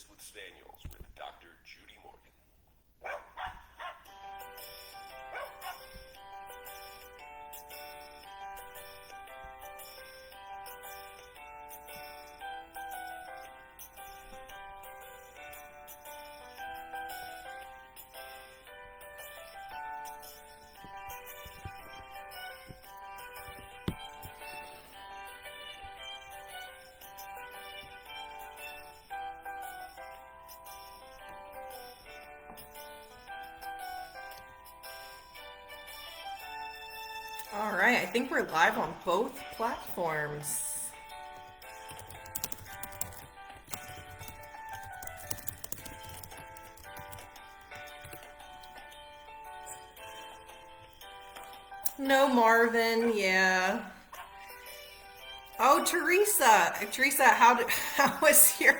Breakfast with Spaniels with Dr. Judy Morgan. All right, I think we're live on both platforms. No, Marvin, yeah. Oh, Teresa. Teresa, how was your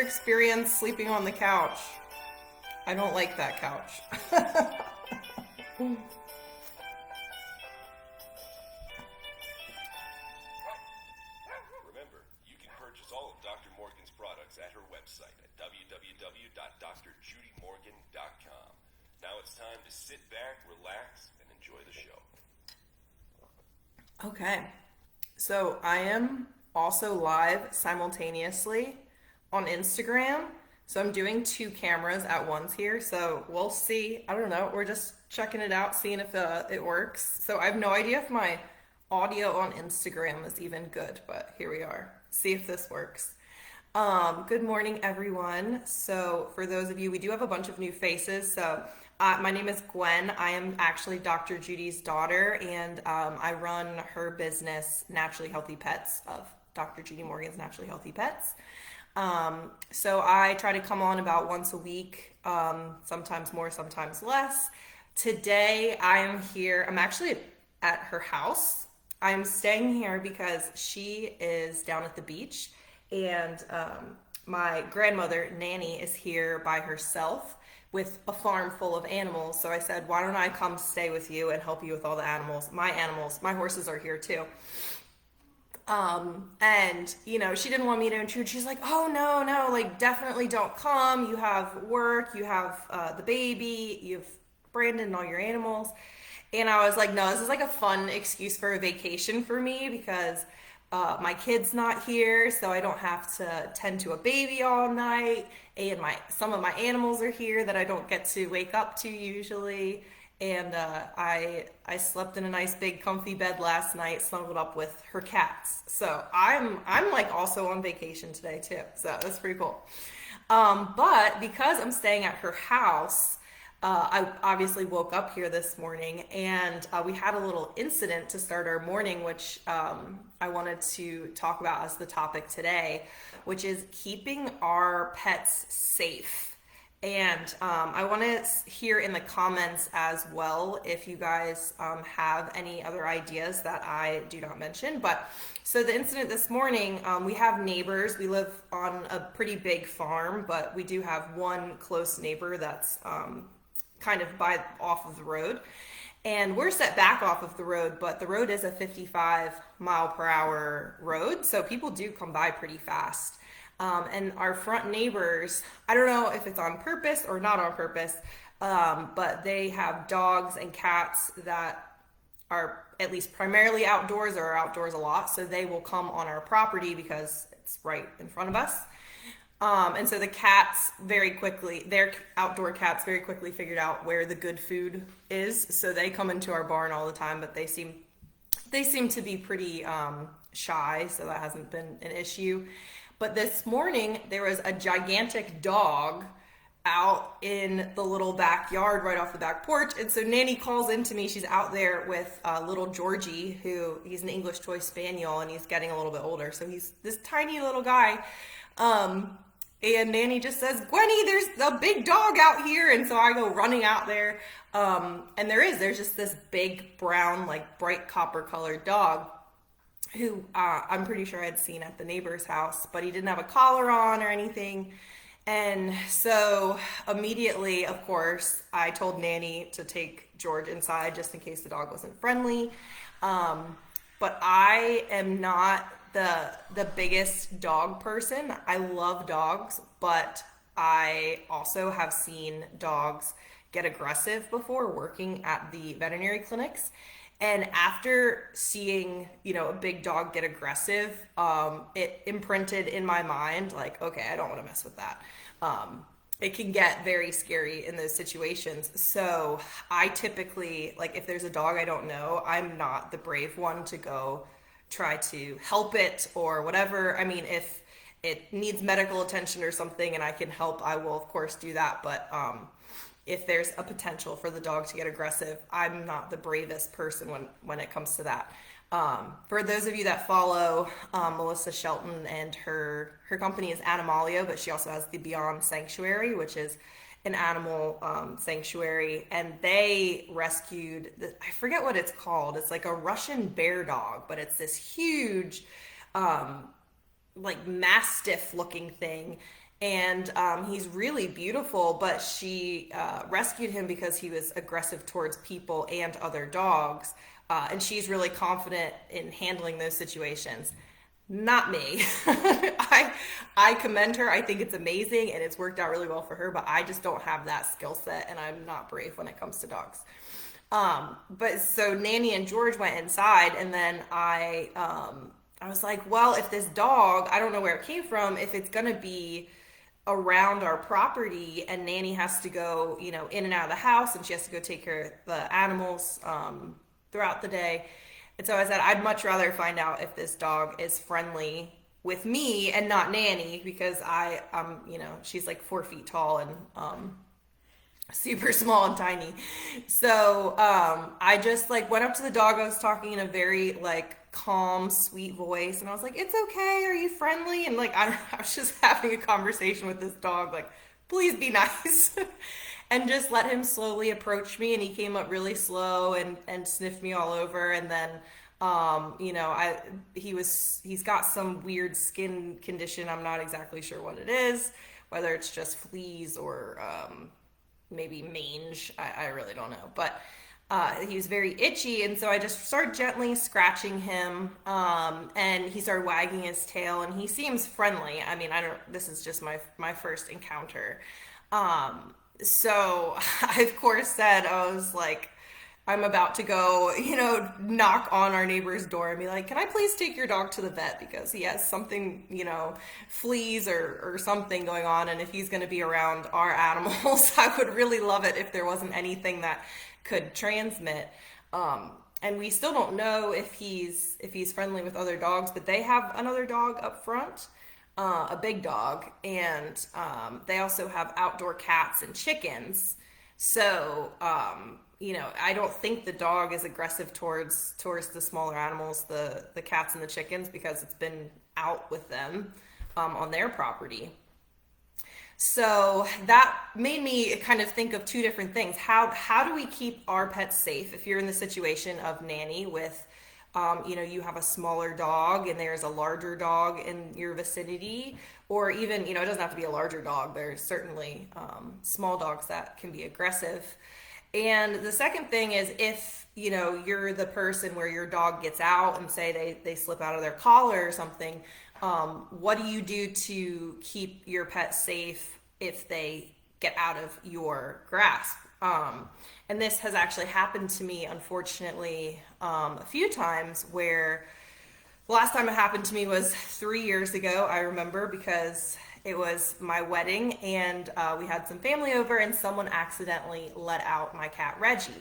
experience sleeping on the couch? I don't like that couch. Remember, you can purchase all of Dr. Morgan's products at her website at www.drjudymorgan.com. Now it's time to sit back, relax, and enjoy the show. Okay. So I am also live simultaneously on Instagram. So I'm doing two cameras at once here. So we'll see. I don't know. We're just checking it out, seeing if it works. So I have no idea if my audio on Instagram is even good, but here we are. See if this works. Good morning, everyone. So for those of you, we do have a bunch of new faces. So my name is Gwen. I am actually Dr. Judy's daughter, and I run her business, Naturally Healthy Pets, of Dr. Judy Morgan's Naturally Healthy Pets. So I try to come on about once a week, sometimes more, sometimes less. Today I am here. I'm actually at her house. I'm staying here because she is down at the beach, and my grandmother, Nanny, is here by herself with a farm full of animals. So I said, why don't I come stay with you and help you with all the animals? My horses are here too. And she didn't want me to intrude. She's like, oh no, like definitely don't come. You have work, you have the baby, you have Brandon and all your animals. And I was like, no, this is like a fun excuse for a vacation for me because my kid's not here, so I don't have to tend to a baby all night. And some of my animals are here that I don't get to wake up to usually. And I slept in a nice big comfy bed last night, snuggled up with her cats. So I'm like also on vacation today too. So that's pretty cool. But because I'm staying at her house, I obviously woke up here this morning, and we had a little incident to start our morning, which I wanted to talk about as the topic today, which is keeping our pets safe. And I want to hear in the comments as well if you guys have any other ideas that I do not mention. But so the incident this morning, we have neighbors. We live on a pretty big farm, but we do have one close neighbor that's kind of off of the road. And we're set back off of the road, but the road is a 55 mile per hour road. So people do come by pretty fast. And our front neighbors, I don't know if it's on purpose or not on purpose, but they have dogs and cats that are at least primarily outdoors or are outdoors a lot. So they will come on our property because it's right in front of us. And so the cats their outdoor cats very quickly figured out where the good food is. So they come into our barn all the time, but they seem to be pretty shy, so that hasn't been an issue. But this morning, there was a gigantic dog out in the little backyard right off the back porch. And so Nanny calls into me. She's out there with little Georgie, he's an English Toy Spaniel, and he's getting a little bit older. So he's this tiny little guy. And Nanny just says, Gwenny, there's a big dog out here. And so I go running out there. And there's just this big brown, like bright copper colored dog who I'm pretty sure I'd seen at the neighbor's house, but he didn't have a collar on or anything. And so immediately, of course, I told Nanny to take George inside just in case the dog wasn't friendly. But I am not the biggest dog person. I love dogs, but I also have seen dogs get aggressive before working at the veterinary clinics. And after seeing, a big dog get aggressive, it imprinted in my mind, like, okay, I don't want to mess with that. It can get very scary in those situations. So I typically, like, if there's a dog I don't know, I'm not the brave one to go try to help it or whatever. I mean, if it needs medical attention or something and I can help, I will, of course, do that. But if there's a potential for the dog to get aggressive, I'm not the bravest person when it comes to that. For those of you that follow Melissa Shelton, and her company is Animalia, but she also has the Beyond Sanctuary, which is an animal sanctuary, and they rescued, I forget what it's called. It's like a Russian bear dog, but it's this huge, like mastiff looking thing. And he's really beautiful, but she rescued him because he was aggressive towards people and other dogs. And she's really confident in handling those situations. Not me. I commend her. I think it's amazing and it's worked out really well for her, but I just don't have that skill set and I'm not brave when it comes to dogs. But so Nanny and George went inside, and then I was like, well, if this dog, I don't know where it came from, if it's gonna be around our property and Nanny has to go, in and out of the house, and she has to go take care of the animals throughout the day. And so I said, I'd much rather find out if this dog is friendly with me and not Nanny, because she's like 4 feet tall and super small and tiny. So I just like went up to the dog. I was talking in a very like calm, sweet voice, and I was like, "It's okay. Are you friendly?" And like I was just having a conversation with this dog, like, "Please be nice." And just let him slowly approach me, and he came up really slow and sniffed me all over, and then he's got some weird skin condition. I'm not exactly sure what it is, whether it's just fleas or maybe mange. I really don't know, but he was very itchy, and so I just started gently scratching him, and he started wagging his tail, and he seems friendly. I mean, this is just my first encounter. So I, of course, said, I was like, I'm about to go, knock on our neighbor's door and be like, can I please take your dog to the vet because he has something, fleas or something going on. And if he's going to be around our animals, I would really love it if there wasn't anything that could transmit. And we still don't know if he's friendly with other dogs, but they have another dog up front. A big dog, and they also have outdoor cats and chickens. So, I don't think the dog is aggressive towards the smaller animals, the cats and the chickens, because it's been out with them on their property. So that made me kind of think of two different things. How do we keep our pets safe if you're in the situation of Nanny with you have a smaller dog and there's a larger dog in your vicinity, or even, it doesn't have to be a larger dog. There's certainly small dogs that can be aggressive. And the second thing is, if, you're the person where your dog gets out and say they slip out of their collar or something, what do you do to keep your pet safe if they get out of your grasp? And this has actually happened to me, unfortunately, a few times, where the last time it happened to me was 3 years ago, I remember, because it was my wedding, and we had some family over, and someone accidentally let out my cat, Reggie.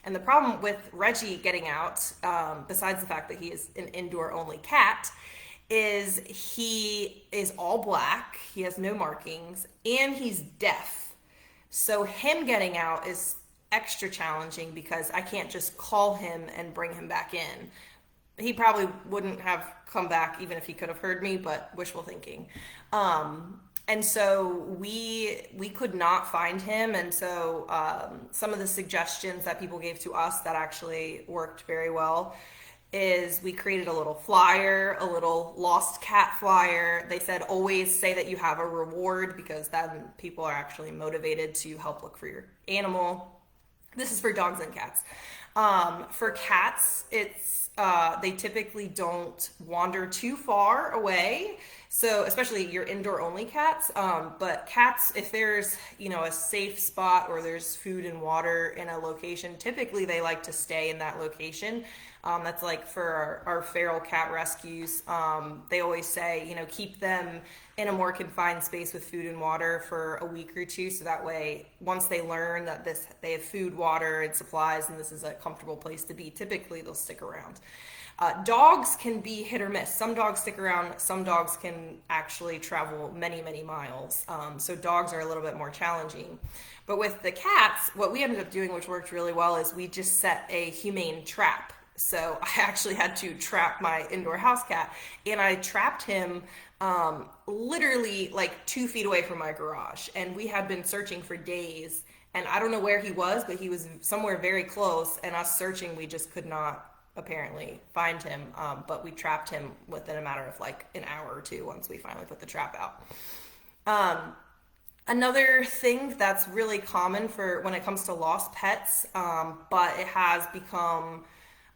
And the problem with Reggie getting out, besides the fact that he is an indoor-only cat, is he is all black, he has no markings, and he's deaf. So him getting out is extra challenging because I can't just call him and bring him back in. He probably wouldn't have come back even if he could have heard me, but wishful thinking. And so we could not find him. And so some of the suggestions that people gave to us that actually worked very well is we created a little flyer, a little lost cat flyer. They said always say that you have a reward, because then people are actually motivated to help look for your animal. This is for dogs and cats. For cats, it's they typically don't wander too far away. So especially your indoor only cats. But cats, if there's a safe spot or there's food and water in a location, typically they like to stay in that location. That's like for our feral cat rescues. They always say, keep them in a more confined space with food and water for a week or two. So that way, once they learn that they have food, water, and supplies, and this is a comfortable place to be, typically they'll stick around. Dogs can be hit or miss. Some dogs stick around. Some dogs can actually travel many, many miles. So dogs are a little bit more challenging. But with the cats, what we ended up doing, which worked really well, is we just set a humane trap. So I actually had to trap my indoor house cat, and I trapped him literally like 2 feet away from my garage. And we had been searching for days, and I don't know where he was, but he was somewhere very close. And us searching, we just could not apparently find him. But we trapped him within a matter of like an hour or two once we finally put the trap out. Another thing that's really common for when it comes to lost pets, but it has become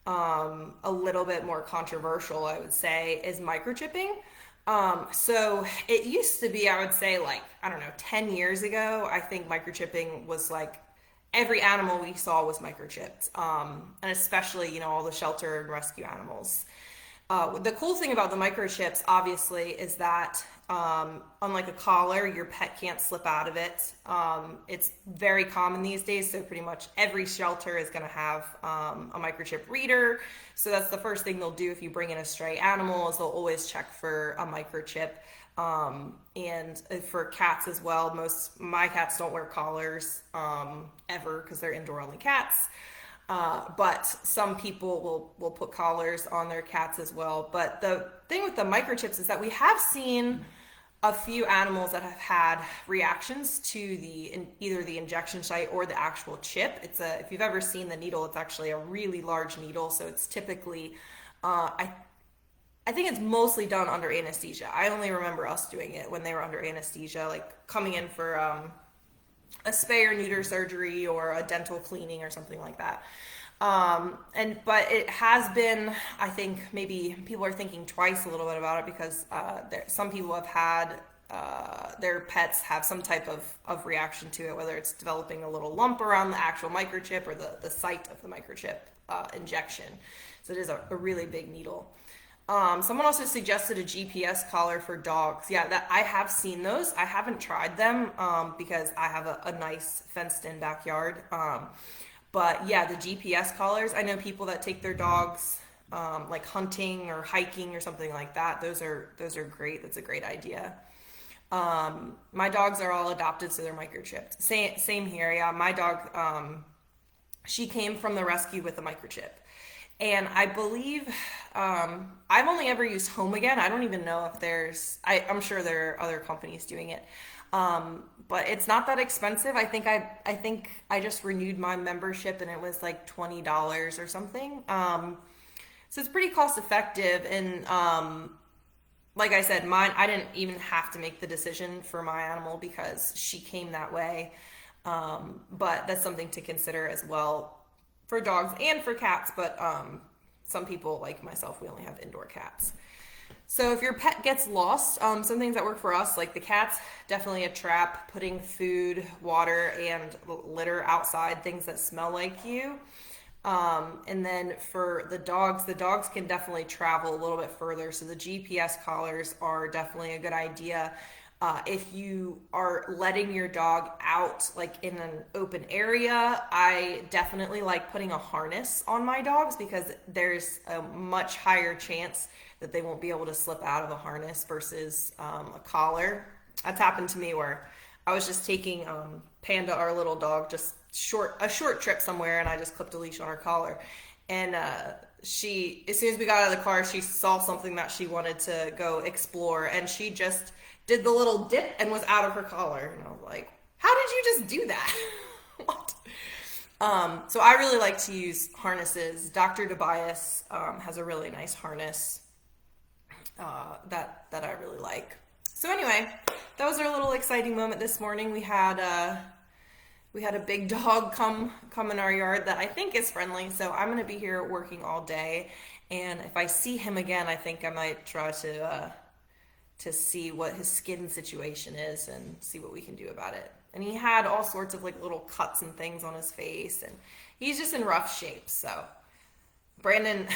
a little bit more controversial, I would say, is microchipping. So it used to be, I would say, like, I don't know, 10 years ago, I think microchipping was like every animal we saw was microchipped. And especially, all the shelter and rescue animals. The cool thing about the microchips, obviously, is that unlike a collar, your pet can't slip out of it. It's very common these days, so pretty much every shelter is going to have a microchip reader. So that's the first thing they'll do if you bring in a stray animal, is they'll always check for a microchip. And for cats as well, my cats don't wear collars ever because they're indoor only cats. But some people will put collars on their cats as well. But the thing with the microchips is that we have seen a few animals that have had reactions to either the injection site or the actual chip. If you've ever seen the needle, it's actually a really large needle. So it's typically, I think it's mostly done under anesthesia. I only remember us doing it when they were under anesthesia, like coming in for a spay or neuter surgery or a dental cleaning or something like that. But it has been, I think maybe people are thinking twice a little bit about it because some people have had their pets have some type of reaction to it, whether it's developing a little lump around the actual microchip or the site of the microchip injection. So it is a really big needle. Someone also suggested a GPS collar for dogs. Yeah, that I have seen those. I haven't tried them because I have a nice fenced-in backyard. But yeah, the GPS collars. I know people that take their dogs like hunting or hiking or something like that. Those are great. That's a great idea. My dogs are all adopted, so they're microchipped. Same here. Yeah, my dog. She came from the rescue with a microchip. And I believe I've only ever used HomeAgain. I don't even know if I'm sure there are other companies doing it, but it's not that expensive. I think I just renewed my membership and it was like $20 or something. So it's pretty cost effective. And like I said, I didn't even have to make the decision for my animal because she came that way. But that's something to consider as well. For dogs and for cats, but some people like myself, we only have indoor cats. So if your pet gets lost, some things that work for us, like the cats, definitely a trap, putting food, water, and litter outside, things that smell like you. And then for the dogs can definitely travel a little bit further, so the GPS collars are definitely a good idea. If you are letting your dog out like in an open area, I definitely like putting a harness on my dogs because there's a much higher chance that they won't be able to slip out of a harness versus a collar. That's happened to me where I was just taking Panda, our little dog, just a short trip somewhere, and I just clipped a leash on her collar. And she, as soon as we got out of the car, she saw something that she wanted to go explore, and she just did the little dip and was out of her collar. And I was like, how did you just do that? What? So I really like to use harnesses. Dr. Tobias has a really nice harness that I really like. So anyway, that was our little exciting moment this morning. We had we had a big dog come in our yard that I think is friendly. So I'm gonna be here working all day, and if I see him again, I think I might try to see what his skin situation is and see what we can do about it. And he had all sorts of like little cuts and things on his face, and he's just in rough shape. So Brandon,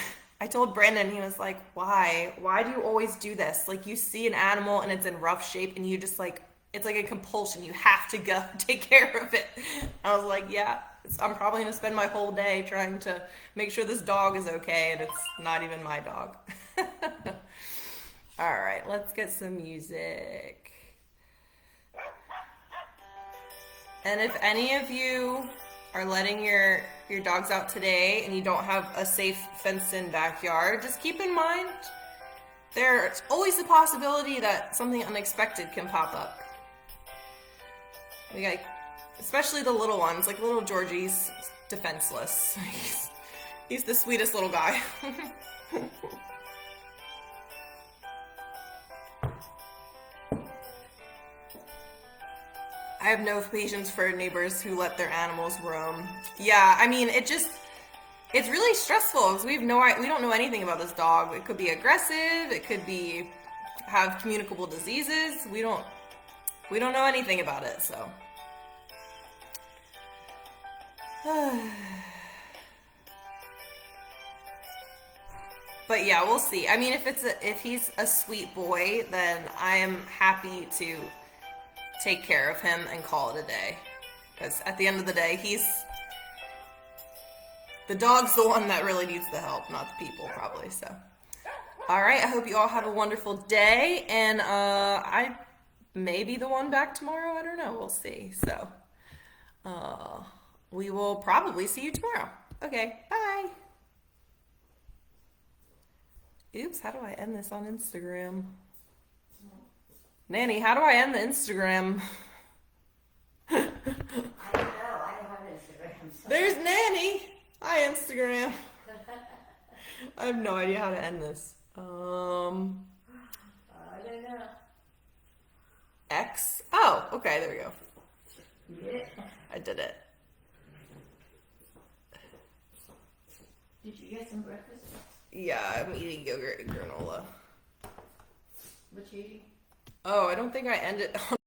I told Brandon, he was like, why do you always do this? Like, you see an animal and it's in rough shape and you just like, it's like a compulsion, you have to go take care of it. I was like, yeah, I'm probably gonna spend my whole day trying to make sure this dog is okay, and it's not even my dog. All right, let's get some music. And if any of you are letting your dogs out today and you don't have a safe fenced-in backyard, just keep in mind there's always the possibility that something unexpected can pop up. We got, especially the little ones, like little Georgie's defenseless. He's the sweetest little guy. I have no patience for neighbors who let their animals roam. Yeah, I mean, it's really stressful because we don't know anything about this dog. It could be aggressive. It could have communicable diseases. We don't know anything about it, so. But yeah, we'll see. I mean, if he's a sweet boy, then I am happy to take care of him and call it a day. Because at the end of the day, the dog's the one that really needs the help, not the people, probably. So, all right. I hope you all have a wonderful day, and I may be the one back tomorrow. I don't know. We'll see. So, we will probably see you tomorrow. Okay. Bye. Oops. How do I end this on Instagram? Nanny, how do I end the Instagram? I don't know. I don't have Instagram. So. There's Nanny. Hi, Instagram. I have no idea how to end this. I don't know. X. Oh, okay. There we go. You did it? I did it. Did you get some breakfast? Yeah, I'm eating yogurt and granola. What you eating? Oh, I don't think I ended on